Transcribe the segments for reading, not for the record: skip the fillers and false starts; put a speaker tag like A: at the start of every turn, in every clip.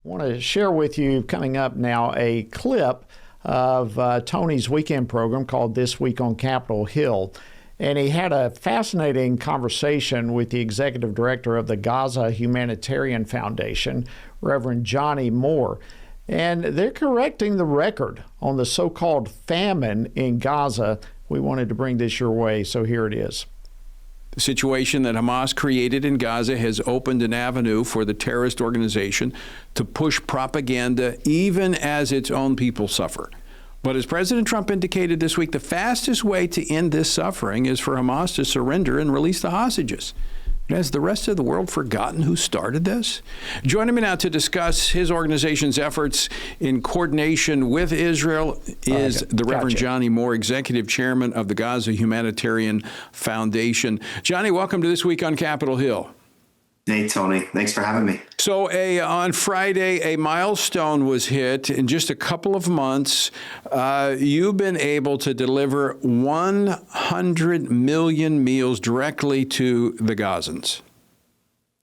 A: I want to share with you coming up now a clip of Tony's weekend program called This Week on Capitol Hill. And he had a fascinating conversation with the executive director of the Gaza Humanitarian Foundation, Reverend Johnnie Moore. And they're correcting the record on the so-called famine in Gaza. We wanted to bring this your way, so here it is.
B: The situation that Hamas created in Gaza has opened an avenue for the terrorist organization to push propaganda even as its own people suffer. But as President Trump indicated this week, the fastest way to end this suffering is for Hamas to surrender and release the hostages. Has the rest of the world forgotten who started this? Joining me now to discuss his organization's efforts in coordination with Israel is the Reverend Johnnie Moore, Executive Chairman of the Gaza Humanitarian Foundation. Johnnie, welcome to This Week on Capitol Hill.
C: Hey, Tony. Thanks for having me.
B: So on Friday, a milestone was hit. In just a couple of months, you've been able to deliver 100 million meals directly to the Gazans.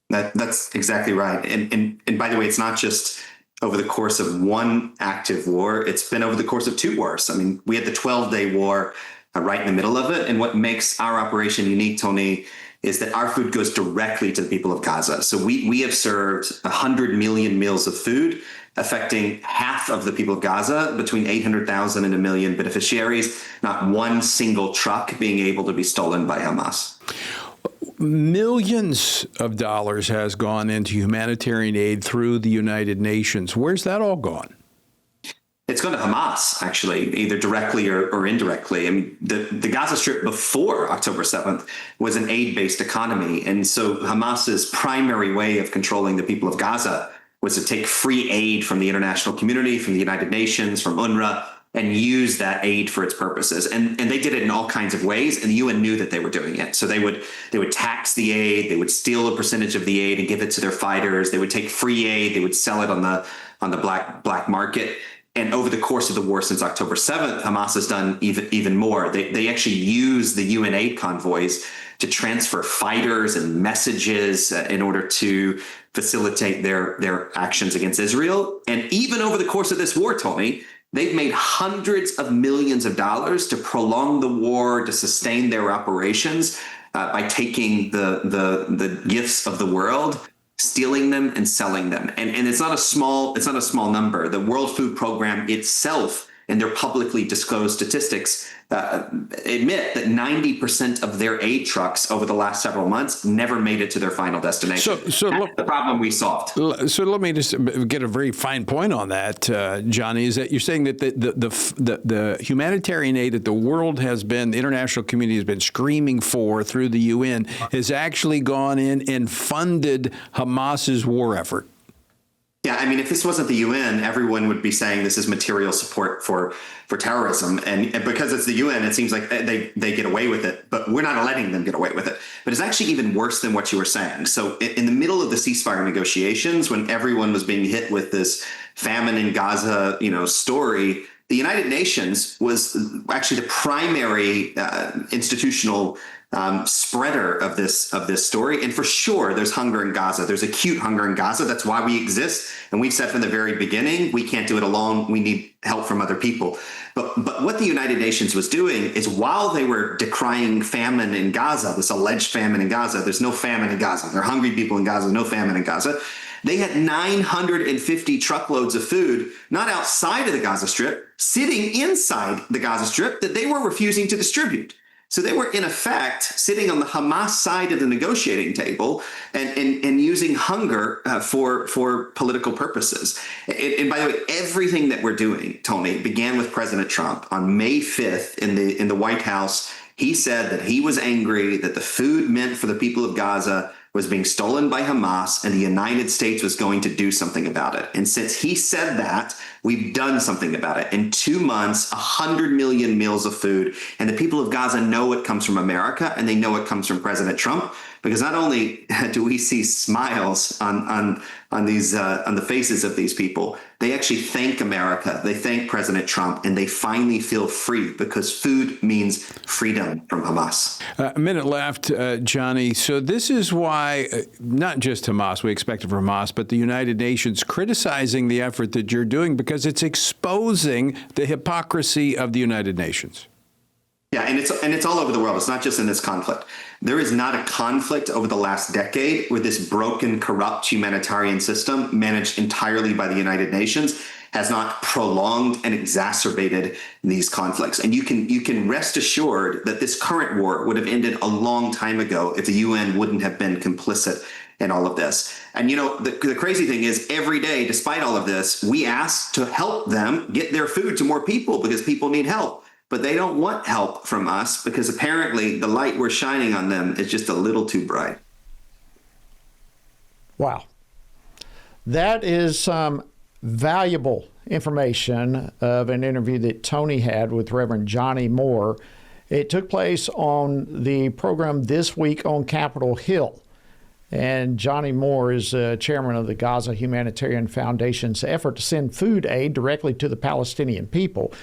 C: That's exactly right. And by the way, it's not just over the course of one active war. It's been over the course of two wars. I mean, we had the 12-day war right in the middle of it. And what makes our operation unique, Tony, is that our food goes directly to the people of Gaza. So we have served 100 million meals of food, affecting half of the people of Gaza, between 800,000 and 1 million beneficiaries, not one single truck being able to be stolen by Hamas.
B: Millions of dollars has gone into humanitarian aid through the United Nations. Where's that all gone?
C: It's gone to Hamas, actually, either directly or indirectly. I mean, the Gaza Strip before October 7th was an aid-based economy. And so Hamas's primary way of controlling the people of Gaza was to take free aid from the international community, from the United Nations, from UNRWA, and use that aid for its purposes. And they did it in all kinds of ways, and the UN knew that they were doing it. So they would tax the aid, they would steal a percentage of the aid and give it to their fighters. They would take free aid, they would sell it on the black market. And over the course of the war since October 7th, Hamas has done even more. They actually use the UN aid convoys to transfer fighters and messages in order to facilitate their actions against Israel. And even over the course of this war, Tony, they've made hundreds of millions of dollars to prolong the war, to sustain their operations by taking the gifts of the world, stealing them and selling them. And it's not a small number. The World Food Program itself, and their publicly disclosed statistics, admit that 90% of their aid trucks over the last several months never made it to their final destination. So that's the problem we solved.
B: So let me just get a very fine point on that, Johnnie, is that you're saying that the humanitarian aid that the world has been, the international community has been screaming for through the UN, has actually gone in and funded Hamas's war effort.
C: Yeah, I mean, if this wasn't the UN, everyone would be saying this is material support for terrorism. And because it's the UN, it seems like they get away with it, but we're not letting them get away with it. But it's actually even worse than what you were saying. So in the middle of the ceasefire negotiations, when everyone was being hit with this famine in Gaza, story, the United Nations was actually the primary institutional spreader of this story. And for sure, there's hunger in Gaza. There's acute hunger in Gaza. That's why we exist. And we've said from the very beginning, we can't do it alone. We need help from other people. But what the United Nations was doing is, while they were decrying famine in Gaza, this alleged famine in Gaza, there's no famine in Gaza. There are hungry people in Gaza, no famine in Gaza. They had 950 truckloads of food, not outside of the Gaza Strip, sitting inside the Gaza Strip, that they were refusing to distribute. So they were, in effect, sitting on the Hamas side of the negotiating table and using hunger for political purposes. And by the way, everything that we're doing, Tony, began with President Trump on May 5th in the White House. He said that he was angry that the food meant for the people of Gaza was being stolen by Hamas, and the United States was going to do something about it. And since he said that, we've done something about it. In 2 months, 100 million meals of food, and the people of Gaza know it comes from America, and they know it comes from President Trump, because not only do we see smiles on the faces of these people, they actually thank America, they thank President Trump, and they finally feel free because food means freedom from Hamas.
B: A minute left, Johnny. So this is why not just Hamas, we expect it from Hamas, but the United Nations criticizing the effort that you're doing because it's exposing the hypocrisy of the United Nations.
C: Yeah, and it's all over the world. It's not just in this conflict. There is not a conflict over the last decade where this broken, corrupt humanitarian system managed entirely by the United Nations has not prolonged and exacerbated these conflicts. And you can rest assured that this current war would have ended a long time ago if the UN wouldn't have been complicit in all of this. And the crazy thing is, every day, despite all of this, we ask to help them get their food to more people because people need help. But they don't want help from us because apparently the light we're shining on them is just a little too bright.
A: Wow. That is some valuable information of an interview that Tony had with Reverend Johnnie Moore. It took place on the program This Week on Capitol Hill. And Johnnie Moore is chairman of the Gaza Humanitarian Foundation's effort to send food aid directly to the Palestinian people.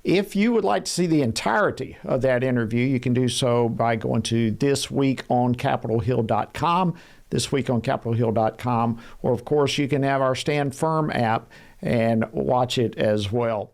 A: If you would like to see the entirety of that interview, you can do so by going to thisweekoncapitolhill.com, thisweekoncapitolhill.com, or of course you can have our Stand Firm app and watch it as well.